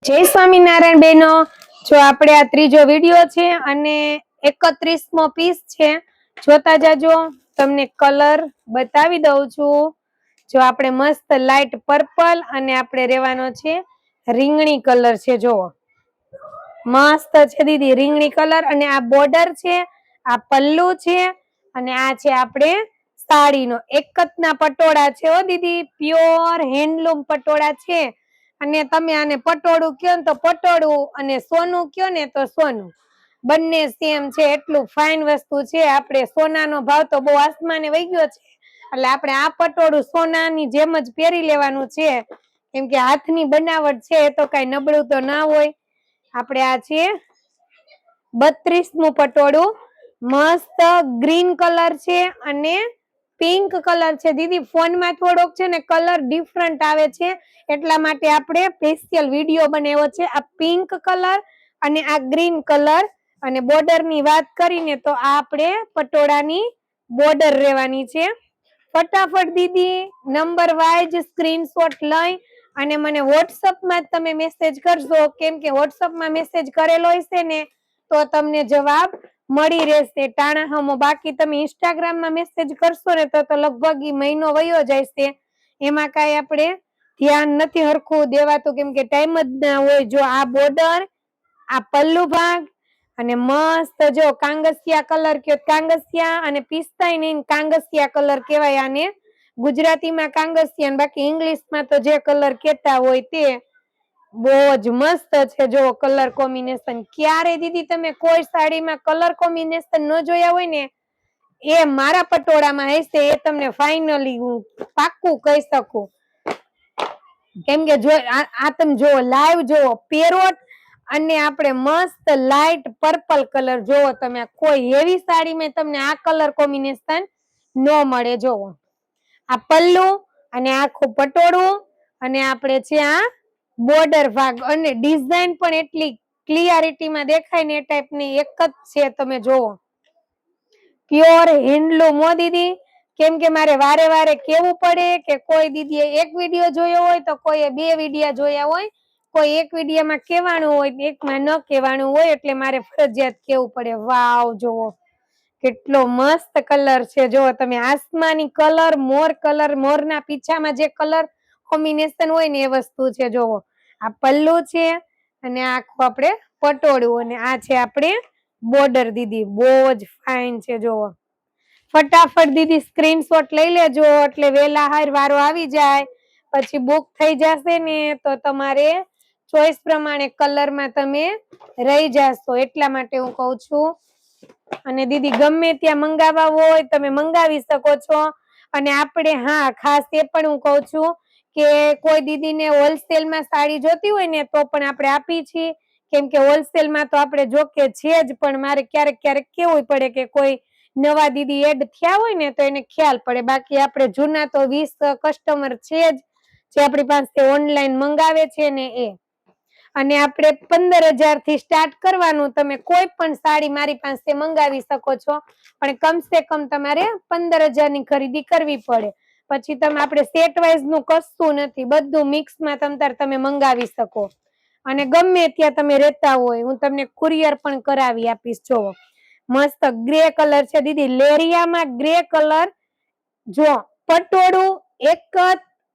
જય સ્વામિનારાયણ બેનો। જો આપણે આ ત્રીજો વિડિયો છે અને 31મો પીસ છે, જોતા જાજો। તમને કલર બતાવી દઉં છું। જો આપણે મસ્ત લાઈટ પર્પલ અને આપણે રહેવાનો છે રીંગણી કલર છે। જો મસ્ત છે દીદી રીંગણી કલર, અને આ બોર્ડર છે, આ પલ્લુ છે, અને આ છે આપણે સાડીનો એકતના પટોળા છે હો દીદી, પ્યોર હેન્ડલૂમ પટોળા છે। અને તમે આને પટોળું કયો ને તો પટોળું, અને સોનું કયો ને તો સોનું, બંને સેમ છે। એટલું ફાઇન વસ્તુ છે। આપણે સોનાનો ભાવ તો બહુ આસમાને વહી ગયો છે, એટલે આપણે આ પટોળું સોનાની જેમ જ પહેરી લેવાનું છે, કેમ કે હાથની બનાવટ છે, તો કઈ નબળું તો ના હોય। આપણે આ છે 32મું પટોળું, મસ્ત ગ્રીન કલર છે અને પિંક કલર છે દીદી। ફોનમાં થોડોક છે ને કલર ડિફરન્ટ આવે છે, એટલા માટે આપણે સ્પેશિયલ વિડિયો બનાવ્યો છે। આ પિંક કલર અને આ ગ્રીન કલર, અને બોર્ડર ની વાત કરીને તો આ આપણે પટોળાની બોર્ડર રહેવાની છે। ફટાફટ દીદી નંબર વાઇઝ સ્ક્રીનશોટ લઈ અને મને WhatsApp માં તમે મેસેજ કરજો, કેમ કે WhatsApp માં મેસેજ કરેલો હશે ને તો તમને જવાબ મળી રહેશે ટાણા હમો। બાકી તમે Instagram માં મેસેજ કરશો ને તો લગભગ મહિનો વયો જશે, એમાં કાંઈ આપણે ધ્યાન નથી હરખું દેવાતું, કેમ કે ટાઈમ જ ના હોય। જો આ બોર્ડર, આ પલ્લુ ભાગ, અને મસ્ત જો કાંગસિયા કલર કયો કાંગસિયા, અને પિસ્તાય નહીં કાંગસિયા કલર કહેવાય આને ગુજરાતીમાં કાંગસિયા, બાકી ઇંગ્લિશમાં તો જે કલર કહેતા હોય તે। બહુ જ મસ્ત છે જો કલર કોમ્બિનેશન। ક્યારે દીદી તમે કોઈ સાડીમાં કલર કોમ્બિનેશન ન જોયા હોય ને, એ મારા પટોળામાં હશે, એ તમને ફાઇનલી હું પાક્કું કહી શકું। કેમ કે જો આ તમે જો લાઈવ જો પેરોટ, અને આપણે મસ્ત લાઈટ પર્પલ કલર જોવો તમે, કોઈ હેવી સાડીમાં તમને આ કલર કોમ્બિનેશન ન મળે। જોવો આ પલ્લુ અને આખું પટોળું, અને આપણે છે આ બોર્ડર ભાગ, અને ડિઝાઇન પણ એટલી ક્લિયરિટીમાં દેખાય ને એ ટાઈપની એક જ છે। તમે જોવો પ્યોર હેન્ડલૂમ હો દીદી, કેમ કે મારે વારે વારે કેવું પડે કે કોઈ દીદીએ એક વિડિયો જોયો હોય તો કોઈએ 2 વિડિયા જોયા હોય, કોઈ એક વિડિયામાં કહેવાનું હોય એકમાં ન કહેવાનું હોય, એટલે મારે ફરજિયાત કેવું પડે। વાવ જોવો કેટલો મસ્ત કલર છે। જો તમે આસમાની કલર, મોર કલર, મોરના પીછામાં જે કલર કોમ્બિનેશન હોય ને એ વસ્તુ છે। જોવો આ પલ્લુ છે, અને આખું આપણે પટોળું, અને આ છે આપણે બોર્ડર દીદી, બહુ જ ફાઇન છે। જોવો ફટાફટ દીદી સ્ક્રીનશોટ લઈ લેજો, એટલે વેલા હાર વારો આવી જાય, પછી બુક થઈ જશે ને તો તમારે ચોઈસ પ્રમાણે કલરમાં તમે રહી જાશો, એટલા માટે હું કહું છું। અને દીદી ગમે ત્યાં મંગાવવા હોય તમે મંગાવી શકો છો। અને આપણે હા ખાસ એ પણ હું કહું છું કે કોઈ દીદીને હોલસેલમાં સાડી જોતી હોય ને તો પણ આપણે આપી છીએ, કેમ કે હોલસેલમાં તો આપણે જો કે છે જ, પણ મારે ક્યારેક ક્યારેક કેવું પડે કે કોઈ નવા દીદી એડ થયા હોય ને તો એને ખ્યાલ પડે, બાકી આપણે જૂના તો 20 કસ્ટમર છે જ જે આપણી પાસે ઓનલાઈન મંગાવે છે ને એ। અને આપણે 15,000 થી સ્ટાર્ટ કરવાનું, તમે કોઈ પણ સાડી મારી પાસે મંગાવી શકો છો, પણ કમસે કમ તમારે 15,000 ની ખરીદી કરવી પડે। પછી તમે આપણે સેટ વાઇઝ નું કશું નથી, બધું મિક્સમાં તમે મંગાવી શકો, અને ગમે ત્યાં તમે રહેતા હોય હું તમને કુરિયર પણ કરાવી આપીશ। જો મસ્ત ગ્રે કલર છે દીદી, લેરિયામાં ગ્રે કલર, જો પટોળું એક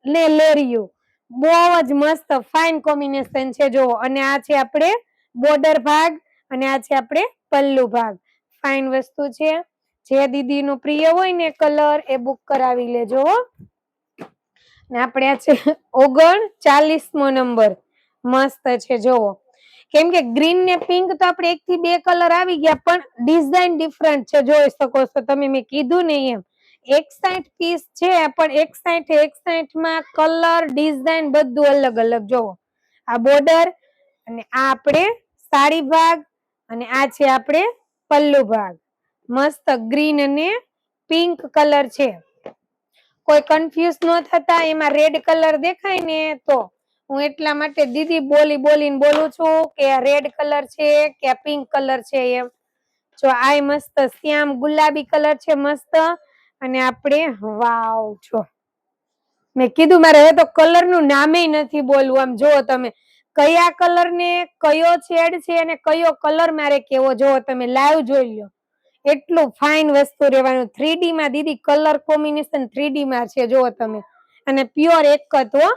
ને લેરિયું, બહુ જ મસ્ત ફાઇન કોમ્બિનેશન છે। જો અને આ છે આપણે બોર્ડર ભાગ, અને આ છે આપણે પલ્લુ ભાગ, ફાઇન વસ્તુ છે। જે દીદી નું પ્રિય હોય ને કલર એ બુક કરાવી લેજો। ને આપણે આ છે 39મો નંબર, મસ્ત છે। જોવો કેમ કે ગ્રીન ને પિંક તો આપણે 1 થી 2 કલર આવી ગયા, પણ ડિઝાઇન ડિફરન્ટ છે, જોઈ શકો છો તમે, મેં કીધું ને એમ 61 પીસ છે, પણ 61 માં કલર ડિઝાઇન બધું અલગ અલગ। જોવો આ બોર્ડર, અને આ આપણે સાડી ભાગ, અને આ છે આપણે પલ્લુ ભાગ, મસ્ત ગ્રીન અને પિંક કલર છે। કોઈ કન્ફ્યુઝ ન થતા, એમાં રેડ કલર દેખાય ને તો હું એટલા માટે દીદી બોલીને બોલું છું કે રેડ કલર છે કે પિંક કલર છે એમ। જો આ મસ્ત શ્યામ ગુલાબી કલર છે મસ્ત, અને આપણે વાવ જો મેં કીધું મારે હવે તો કલર નું નામે નથી બોલવું। આમ જો તમે કયા કલર ને કયો શેડ છે અને કયો કલર મારે કેવો જોવો તમે લાઈવ જોઈ લો. એટલું ફાઇન વસ્તુ રહેવાનું. 3D માં દીદી કલર કોમ્બિનેશન 3D માં છે જોવો તમે, અને પ્યોર એક જ હો.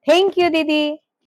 Thank you Didi.